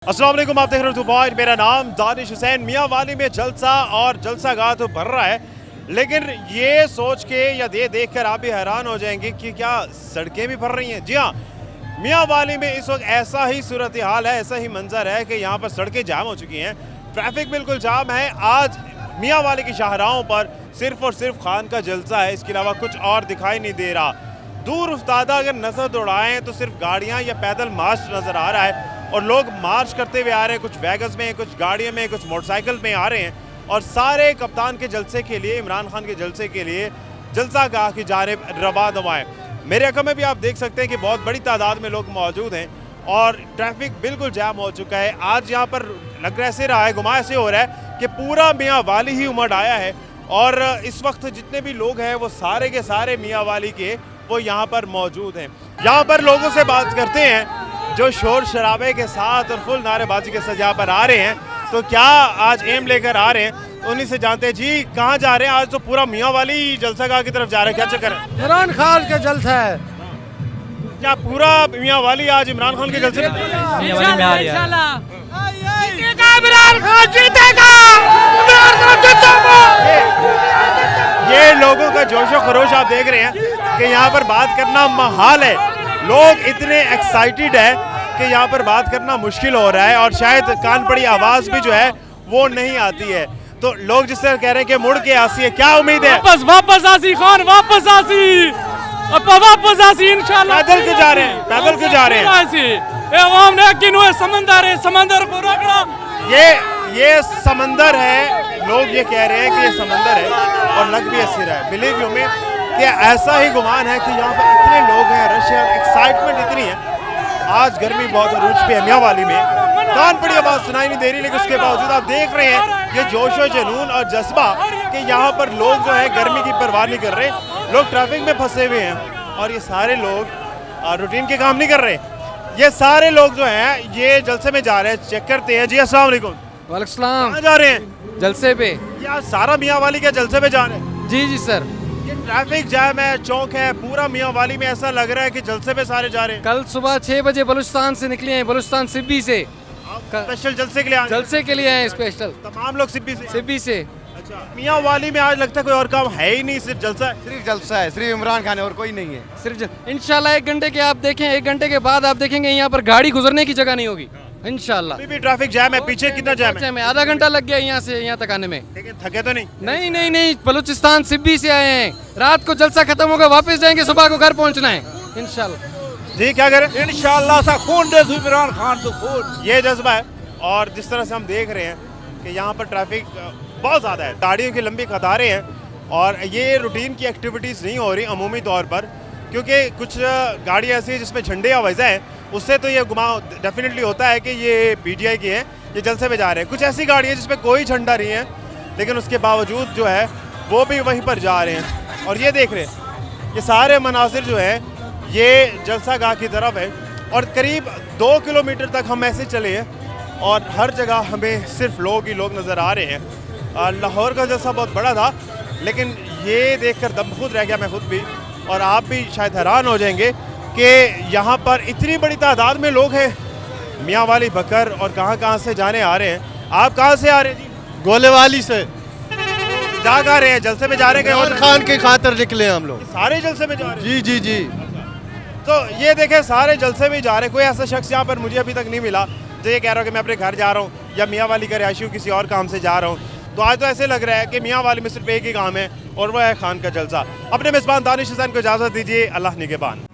अस्सलाम वालेकुम, आप देख रहे हो दुबई। मेरा नाम दानिश हुसैन। मियाँ वाली में जलसा और जलसा गाह तो भर रहा है, लेकिन ये सोच के या ये देख कर आप भी हैरान हो जाएंगे कि क्या सड़कें भी भर रही हैं। जी हाँ, मियाँ वाली में इस वक्त ऐसा ही सूरत हाल है, ऐसा ही मंजर है कि यहाँ पर सड़कें जाम हो चुकी हैं, ट्रैफिक बिल्कुल जाम है। आज मियाँ वाली की शाहराहों पर सिर्फ और सिर्फ खान का जलसा है, इसके अलावा कुछ और दिखाई नहीं दे रहा। दूर उफ्तादा अगर नजर दौड़ाएं तो सिर्फ गाड़ियाँ या पैदल मार्च नजर आ रहा है और लोग मार्च करते हुए आ रहे हैं, कुछ वैगन्स में, कुछ गाड़ियों में, कुछ मोटरसाइकिल में आ रहे हैं और सारे कप्तान के जलसे के लिए, इमरान खान के जलसे के लिए जलसा गाह की जानिब रवा दवाएं। मेरे अकल में भी आप देख सकते हैं कि बहुत बड़ी तादाद में लोग मौजूद हैं और ट्रैफिक बिल्कुल जाम हो चुका है। आज यहाँ पर लग ऐसे रहा है, गुमा ऐसे हो रहा है कि पूरा मियाँ वाली ही उमड़ आया है और इस वक्त जितने भी लोग हैं वो सारे के सारे मियाँ वाली के वो यहाँ पर मौजूद हैं। यहाँ पर लोगों से बात करते हैं जो शोर शराबे के साथ और फुल नारेबाजी के साथ यहाँ पर आ रहे हैं, तो क्या आज एम लेकर आ रहे हैं, उन्हीं से जानते हैं। जी, कहाँ जा रहे हैं? आज तो पूरा मियाँ वाली जलसा गाह की तरफ जा रहे हैं, क्या चक्कर है? इमरान खान का जलसा है। क्या पूरा मियाँ वाली आज इमरान खान के जलसे में? ये लोगों का जोशो खरोश आप देख रहे हैं कि यहाँ पर बात करना महाल है। लोग इतने एक्साइटेड है कि यहाँ पर बात करना मुश्किल हो रहा है और शायद कान पड़ी आवाज़ भी जो है वो नहीं आती है। तो लोग जिस तरह कह रहे हैं कि मुड़ के आसी है, क्या उम्मीद है? वापस आसी खान, वापस आसी, वापस आसी इंशाल्लाह। पैदल क्यों जा रहे हैं? पैदल क्यों जा रहे हैं? समंदर को रोकना। ये समंदर है, लोग ये कह रहे हैं कि ये समंदर है और लग भी ऐसे रहा है। बिलीव यू मी कि ऐसा ही गुमान है कि यहाँ पर इतने लोग हैं, रश है, एक्साइटमेंट इतनी है। आज गर्मी बहुत अरूज पे है मियाँ वाली में, कान पड़ी आवाज़ सुनाई नहीं दे रही, लेकिन उसके बावजूद आप देख रहे हैं ये जोश और जुनून और जज्बा कि यहाँ पर लोग जो है गर्मी की परवाह नहीं कर रहे। लोग ट्रैफिक में फंसे हुए हैं और ये सारे लोग रूटीन के काम नहीं कर रहे। ये सारे लोग जो हैं ये जलसे में जा रहे हैं, चेक करते हैं। जी अस्सलाम वालेकुम। वालेकुम सलाम। कहाँ जा रहे हैं? जलसे पे। यार सारा मियाँ वाली के जलसे में जा रहे हैं? जी जी सर। ये ट्रैफिक जैम है, चौक है, पूरा मियाँ वाली में ऐसा लग रहा है कि जलसे में सारे जा रहे हैं। कल सुबह 6 बजे बलूचिस्तान से निकले हैं, बलूचिस्तान सिब्बी से। स्पेशल जलसे के लिए आए हैं? जलसे के लिए आए हैं स्पेशल। तमाम लोग सिब्बी से? सिब्बी से। अच्छा, मियाँ वाली में आज लगता है कोई और काम है ही नहीं, सिर्फ जलसा है। सिर्फ जलसा है, सिर्फ इमरान खान है और कोई नहीं है। सिर्फ इंशाल्लाह 1 घंटे के आप देखें, 1 घंटे के बाद आप देखेंगे यहाँ पर गाड़ी गुजरने की जगह नहीं होगी इंशाल्लाह। अभी भी ट्रैफिक जैम है, पीछे कितना जैम है? आधा घंटा लग गया यहाँ से यहाँ तक आने में। लेकिन थके तो नहीं? नहीं नहीं नहीं, बलूचिस्तान सिब्बी से आए हैं, रात को जलसा खत्म होगा, वापस जाएंगे, सुबह को घर पहुँचना है इंशाल्लाह। जी, क्या करें? इंशाल्लाह सा खून दे इमरान खान तो खून। ये जज्बा है और जिस तरह से हम देख रहे हैं कि यहाँ पर ट्रैफिक बहुत ज़्यादा है, गाड़ियों की लंबी कतारें हैं और ये रूटीन की एक्टिविटीज़ नहीं हो रही अमूमी तौर पर, क्योंकि कुछ गाड़ियाँ ऐसी हैं जिसमें झंडे या वजह है, उससे तो ये गुमा डेफिनेटली होता है कि ये पीटीआई की है, ये जलसे में जा रहे हैं। कुछ ऐसी गाड़ी है जिसमें कोई झंडा नहीं है, लेकिन उसके बावजूद जो है वो भी वहीं पर जा रहे हैं। और ये देख रहे हैं, ये सारे मनासिर जो है ये जलसा गाह की तरफ है और करीब 2 किलोमीटर तक हम ऐसे चले हैं और हर जगह हमें सिर्फ लोग ही लोग नज़र आ रहे हैं। लाहौर का जलसा बहुत बड़ा था, लेकिन ये देखकर दम खुद रह गया, मैं खुद भी, और आप भी शायद हैरान हो जाएंगे कि यहाँ पर इतनी बड़ी तादाद में लोग हैं मियाँ वाली बकर और कहाँ से जाने आ रहे हैं। आप कहाँ से आ रहे हैं? जी, गोलेवाली से। जा रहे हैं, जलसे में जा रहे हैं? इमरान खान के खातर निकले हम लोग। सारे जलसे में जा रहे हैं? जी जी जी। तो ये देखें, सारे जलसे में जा रहे हैं। कोई ऐसा शख्स यहाँ पर मुझे अभी तक नहीं मिला जो ये कह रहा हूँ कि मैं अपने घर जा रहा हूँ या मियाँ वाली का रिहायशी हूँ, किसी और काम से जा रहा हूँ। तो आज तो ऐसे लग रहा है कि मियाँ वाली में सिर्फ एक ही काम है और वह है खान का जलसा। अपने मेज़बान दानिश हुसैन को इजाज़त दीजिए। अल्लाह निगहबान।